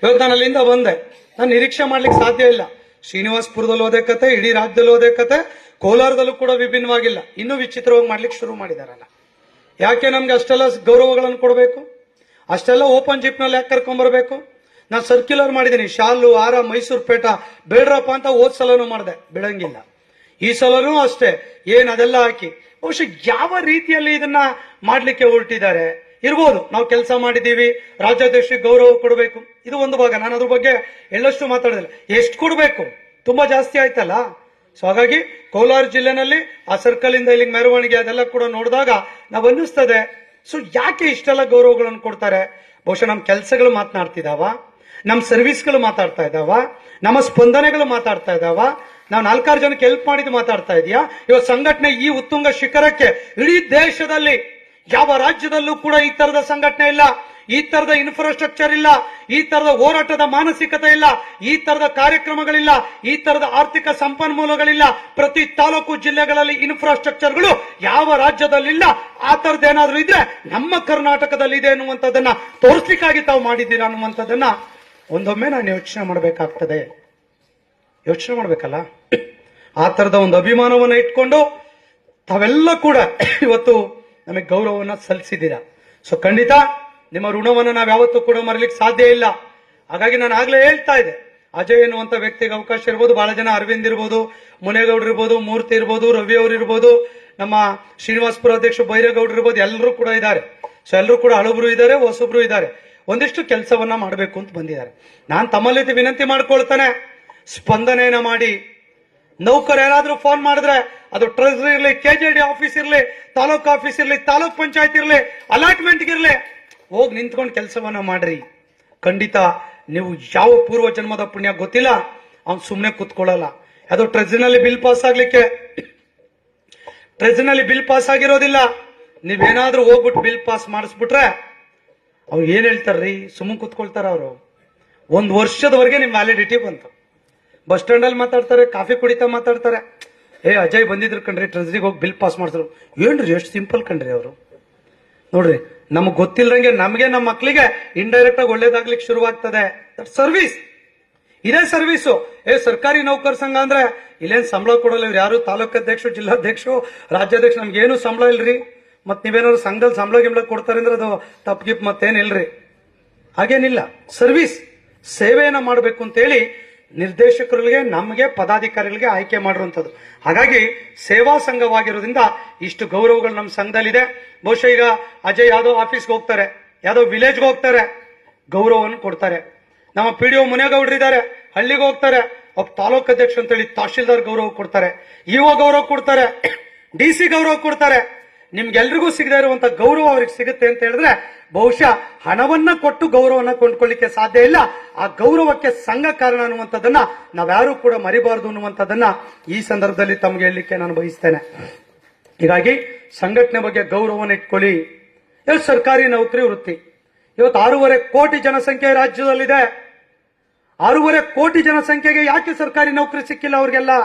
ಇವತ್ತು ನಾನು ಅಲ್ಲಿಂದ ಬಂದೆ. ನಾನು ನಿರೀಕ್ಷೆ ಮಾಡ್ಲಿಕ್ಕೆ ಸಾಧ್ಯ ಇಲ್ಲ. ಶ್ರೀನಿವಾಸಪುರದಲ್ಲಿ ಹೋದೆ ಕತೆ, ಇಡೀ ರಾಜ್ಯದಲ್ಲಿ ಹೋದೆ ಕತೆ, ಕೋಲಾರದಲ್ಲೂ ಕೂಡ ವಿಭಿನ್ನವಾಗಿಲ್ಲ. ಇನ್ನೂ ವಿಚಿತ್ರವಾಗಿ ಮಾಡ್ಲಿಕ್ಕೆ ಶುರು ಮಾಡಿದಾರಲ್ಲ. ಯಾಕೆ ನಮ್ಗೆ ಅಷ್ಟೆಲ್ಲ ಗೌರವಗಳನ್ನು ಕೊಡಬೇಕು? ಅಷ್ಟೆಲ್ಲ ಓಪನ್ ಜಿಪ್ನಲ್ಲಿ ಯಾಕೆ ಕರ್ಕೊಂಡ್ಬರ್ಬೇಕು? ನಾನು ಸರ್ಕ್ಯುಲರ್ ಮಾಡಿದ್ದೀನಿ, ಶಾಲು ಹಾರ ಮೈಸೂರು ಪೇಟ ಬೇಡ್ರಪ್ಪ ಅಂತ ಹೋದ್ ಸಲನೂ ಮಾಡಿದೆ, ಬಿಡಂಗಿಲ್ಲ. ಈ ಸಲನೂ ಅಷ್ಟೇ, ಅದೆಲ್ಲ ಹಾಕಿ ಬಹುಶಃ ಯಾವ ರೀತಿಯಲ್ಲಿ ಇದನ್ನ ಮಾಡ್ಲಿಕ್ಕೆ ಹೊರಟಿದ್ದಾರೆ ಇರ್ಬೋದು. ನಾವು ಕೆಲಸ ಮಾಡಿದ್ದೀವಿ, ರಾಜ್ಯಾಧ್ಯಕ್ಷರಿಗೆ ಗೌರವ ಕೊಡಬೇಕು, ಇದು ಒಂದು ಭಾಗ. ನಾನು ಅದ್ರ ಬಗ್ಗೆ ಎಳ್ಳಷ್ಟು ಮಾತಾಡೋದಿಲ್ಲ. ಎಷ್ಟು ಕೊಡಬೇಕು? ತುಂಬಾ ಜಾಸ್ತಿ ಆಯ್ತಲ್ಲ. ಸೊ ಹಾಗಾಗಿ ಕೋಲಾರ ಜಿಲ್ಲೆನಲ್ಲಿ ಆ ಸರ್ಕಲ್ ಇಂದ ಇಲ್ಲಿಗೆ ಮೆರವಣಿಗೆ ಅದೆಲ್ಲ ಕೂಡ ನೋಡಿದಾಗ ನಾವು ಅನ್ನಿಸ್ತದೆ, ಸೊ ಯಾಕೆ ಇಷ್ಟೆಲ್ಲ ಗೌರವಗಳನ್ನು ಕೊಡ್ತಾರೆ? ಬಹುಶಃ ನಮ್ಮ ಕೆಲಸಗಳು ಮಾತನಾಡ್ತಿದಾವ, ನಮ್ಮ ಸರ್ವಿಸ್ಗಳು ಮಾತಾಡ್ತಾ ಇದಾವ, ನಮ್ಮ ಸ್ಪಂದನೆಗಳು ಮಾತಾಡ್ತಾ ಇದಾವ, ನಾವು 4-6 ಜನಕ್ಕೆ ಹೆಲ್ಪ್ ಮಾಡಿದ್ದು ಮಾತಾಡ್ತಾ ಇದೆಯಾ? ಇವತ್ತು ಸಂಘಟನೆ ಈ ಉತ್ತುಂಗ ಶಿಖರಕ್ಕೆ ಇಡೀ ದೇಶದಲ್ಲಿ ಯಾವ ರಾಜ್ಯದಲ್ಲೂ ಕೂಡ ಈ ತರದ ಸಂಘಟನೆ ಇಲ್ಲ, ಈ ತರದ ಇನ್ಫ್ರಾಸ್ಟ್ರಕ್ಚರ್ ಇಲ್ಲ, ಈ ತರದ ಹೋರಾಟದ ಮಾನಸಿಕತೆ ಇಲ್ಲ, ಈ ತರದ ಕಾರ್ಯಕ್ರಮಗಳಿಲ್ಲ, ಈ ತರದ ಆರ್ಥಿಕ ಸಂಪನ್ಮೂಲಗಳಿಲ್ಲ. ಪ್ರತಿ ತಾಲೂಕು ಜಿಲ್ಲೆಗಳಲ್ಲಿ ಇನ್ಫ್ರಾಸ್ಟ್ರಕ್ಚರ್ಗಳು ಯಾವ ರಾಜ್ಯದಲ್ಲಿಲ್ಲ. ಆ ತರದ್ದು ಏನಾದ್ರೂ ಇದ್ರೆ ನಮ್ಮ ಕರ್ನಾಟಕದಲ್ಲಿ ಇದೆ ಅನ್ನುವಂಥದ್ದನ್ನ ತೋರಿಸ್ಲಿಕ್ಕಾಗಿ ತಾವು ಮಾಡಿದ್ದೀರಾ ಅನ್ನುವಂಥದ್ದನ್ನ ಒಂದೊಮ್ಮೆ ನಾನು ಯೋಚನೆ ಮಾಡಬೇಕಾಗ್ತದೆ. ಯೋಚನೆ ಮಾಡ್ಬೇಕಲ್ಲ. ಆ ತರದ ಒಂದು ಅಭಿಮಾನವನ್ನ ಇಟ್ಕೊಂಡು ತಾವೆಲ್ಲ ಕೂಡ ಇವತ್ತು ನಮಗೆ ಗೌರವವನ್ನ ಸಲ್ಲಿಸಿದ್ದೀರಾ. ಸೊ ಖಂಡಿತ ನಿಮ್ಮ ಋಣವನ್ನು ನಾವು ಯಾವತ್ತೂ ಕೂಡ ಮರಲಿಕ್ಕೆ ಸಾಧ್ಯ ಇಲ್ಲ. ಹಾಗಾಗಿ ನಾನು ಆಗ್ಲೇ ಹೇಳ್ತಾ ಇದ್ದೆ, ಅಜಯ್ ಎನ್ನುವಂತ ವ್ಯಕ್ತಿಗೆ ಅವಕಾಶ ಇರ್ಬೋದು, ಬಹಳ ಜನ ಅರವಿಂದ್ ಇರ್ಬೋದು, ಮುನೇಗೌಡರು ಇರ್ಬೋದು, ಮೂರ್ತಿ ಇರ್ಬೋದು, ರವಿ ಅವರು ಇರ್ಬೋದು, ನಮ್ಮ ಶ್ರೀನಿವಾಸಪುರ ಅಧ್ಯಕ್ಷ ಬೈರೇಗೌಡರು ಇರ್ಬೋದು, ಎಲ್ಲರೂ ಕೂಡ ಇದ್ದಾರೆ. ಸೊ ಎಲ್ಲರೂ ಕೂಡ ಹಳಬರು ಇದ್ದಾರೆ, ಹೊಸಬ್ರು ಇದ್ದಾರೆ. ಒಂದಿಷ್ಟು ಕೆಲಸವನ್ನ ಮಾಡಬೇಕು ಅಂತ ಬಂದಿದ್ದಾರೆ. ನಾನು ತಮ್ಮಲ್ಲಿ ವಿನಂತಿ ಮಾಡ್ಕೊಳ್ತಾನೆ, ಸ್ಪಂದನೆಯನ್ನ ಮಾಡಿ. ನೌಕರು ಯಾರಾದ್ರೂ ಫೋನ್ ಮಾಡಿದ್ರೆ, ಅದು ಟ್ರೆಜರಿ ಇರಲಿ, ಕೆಜೆಡಿ ಆಫೀಸ್ ಇರಲಿ, ತಾಲೂಕ್ ಆಫೀಸ್ ಇರಲಿ, ತಾಲೂಕ್ ಪಂಚಾಯತ್ ಇರಲಿ, ಅಲಾಟ್ಮೆಂಟ್ ಇರಲಿ, ಹೋಗಿ ನಿಂತ್ಕೊಂಡು ಕೆಲಸವನ್ನ ಮಾಡ್ರಿ. ಖಂಡಿತ ನೀವು ಯಾವ ಪೂರ್ವ ಜನ್ಮದ ಪುಣ್ಯ ಗೊತ್ತಿಲ್ಲ, ಅವ್ನು ಸುಮ್ಮನೆ ಕೂತ್ಕೊಳ್ಳಲ್ಲ. ಅದು ಟ್ರೆಜರಿನಲ್ಲಿ ಬಿಲ್ ಪಾಸ್ ಆಗ್ಲಿಕ್ಕೆ, ಟ್ರೆಜರಿನಲ್ಲಿ ಬಿಲ್ ಪಾಸ್ ಆಗಿರೋದಿಲ್ಲ. ನೀವೇನಾದ್ರೂ ಹೋಗ್ಬಿಟ್ಟು ಬಿಲ್ ಪಾಸ್ ಮಾಡಿಸ್ಬಿಟ್ರೆ ಅವ್ರು ಏನ್ ಹೇಳ್ತಾರ್ರಿ, ಸುಮ್ಮನೆ ಕೂತ್ಕೊಳ್ತಾರ ಅವರು. 1 ವರ್ಷದವರೆಗೆ ನಿಮ್ ವ್ಯಾಲಿಡಿಟಿ ಬಂತು. ಬಸ್ ಸ್ಟ್ಯಾಂಡ್ ಅಲ್ಲಿ ಮಾತಾಡ್ತಾರೆ, ಕಾಫಿ ಕುಡಿತಾ ಮಾತಾಡ್ತಾರೆ, ಅಜಯ್ ಬಂದಿದ್ರು ಕಣ್ರಿ, ಟ್ರೆಜರಿಗೆ ಹೋಗಿ ಬಿಲ್ ಪಾಸ್ ಮಾಡಿದ್ರು. ಏನ್ರಿ ಎಷ್ಟು ಸಿಂಪಲ್ ಕಣ್ರಿ ಅವರು. ನೋಡ್ರಿ, ನಮಗ್ ಗೊತ್ತಿಲ್ಲದಂಗೆ ನಮಗೆ ನಮ್ಮ ಮಕ್ಕಳಿಗೆ ಇಂಡೈರೆಕ್ಟ್ ಆಗಿ ಒಳ್ಳೇದಾಗ್ಲಿಕ್ಕೆ ಶುರುವಾಗ್ತದೆ. ಸರ್ವಿಸ್, ಇದೇ ಸರ್ವಿಸು. ಸರ್ಕಾರಿ ನೌಕರ ಸಂಘ ಅಂದ್ರೆ ಇಲ್ಲೇನ್ ಸಂಬಳ ಕೊಡಲ್ಲ ಇವ್ರು ಯಾರು. ತಾಲೂಕ್ ಅಧ್ಯಕ್ಷರು, ಜಿಲ್ಲಾಧ್ಯಕ್ಷರು, ರಾಜ್ಯಾಧ್ಯಕ್ಷ, ನಮ್ಗೇನು ಸಂಬಳ ಇಲ್ರಿ. ಮತ್ ನೀವೇನಾದ್ರು ಸಂಘದಲ್ಲಿ ಸಂಬಳ ಕೊಡ್ತಾರೆ ಅಂದ್ರೆ ಅದು ತಪ್ಪಿಗಿಪ್ ಮತ್ತೇನಿಲ್ರಿ. ಹಾಗೇನಿಲ್ಲ. ಸರ್ವಿಸ್, ಸೇವೆಯನ್ನ ಮಾಡಬೇಕು ಅಂತೇಳಿ ನಿರ್ದೇಶಕರಿಗೆ, ನಮಗೆ ಪದಾಧಿಕಾರಿಗಳಿಗೆ ಆಯ್ಕೆ ಮಾಡಿರುವಂತದ್ದು. ಹಾಗಾಗಿ ಸೇವಾ ಸಂಘವಾಗಿರೋದ್ರಿಂದ ಇಷ್ಟು ಗೌರವಗಳು ನಮ್ಮ ಸಂಘದಲ್ಲಿದೆ. ಬಹುಶಃ ಈಗ ಅಜಯ್ ಯಾವ್ದೋ ಆಫೀಸ್ಗೆ ಹೋಗ್ತಾರೆ, ಯಾವ್ದೋ ವಿಲೇಜ್ಗೆ ಹೋಗ್ತಾರೆ, ಗೌರವವನ್ನು ಕೊಡ್ತಾರೆ. ನಮ್ಮ PDO ಮುನೇಗೌಡರು ಇದ್ದಾರೆ, ಹಳ್ಳಿಗೆ ಹೋಗ್ತಾರೆ, ಒಬ್ಬ ತಾಲೂಕ್ ಅಧ್ಯಕ್ಷ ಅಂತೇಳಿ ತಹಶೀಲ್ದಾರ್ ಗೌರವ ಕೊಡ್ತಾರೆ, ಇಒ ಗೌರವ ಕೊಡ್ತಾರೆ, DC ಗೌರವ ಕೊಡ್ತಾರೆ. ನಿಮ್ಗೆಲ್ರಿಗೂ ಸಿಗದೇ ಇರುವಂತ ಗೌರವ ಅವ್ರಿಗೆ ಸಿಗುತ್ತೆ ಅಂತ ಹೇಳಿದ್ರೆ ಬಹುಶಃ ಹಣವನ್ನ ಕೊಟ್ಟು ಗೌರವನ್ನ ಕೊಂಡ್ಕೊಳ್ಳಿಕ್ಕೆ ಸಾಧ್ಯ ಇಲ್ಲ. ಆ ಗೌರವಕ್ಕೆ ಸಂಘ ಕಾರಣ ಅನ್ನುವಂಥದ್ದನ್ನ ನಾವ್ಯಾರು ಕೂಡ ಮರಿಬಾರದು ಅನ್ನುವಂಥದ್ದನ್ನ ಈ ಸಂದರ್ಭದಲ್ಲಿ ತಮ್ಗೆ ಹೇಳಲಿಕ್ಕೆ ನಾನು ಬಯಸ್ತೇನೆ. ಹೀಗಾಗಿ ಸಂಘಟನೆ ಬಗ್ಗೆ ಗೌರವವನ್ನು ಇಟ್ಕೊಳ್ಳಿ. ಇವತ್ತು ಸರ್ಕಾರಿ ನೌಕರಿ ವೃತ್ತಿ, ಇವತ್ತು 6.5 ಕೋಟಿ ಜನಸಂಖ್ಯೆ ರಾಜ್ಯದಲ್ಲಿದೆ. 6.5 ಕೋಟಿ ಜನಸಂಖ್ಯೆಗೆ ಯಾಕೆ ಸರ್ಕಾರಿ ನೌಕರಿ ಸಿಕ್ಕಿಲ್ಲ ಅವ್ರಿಗೆಲ್ಲ?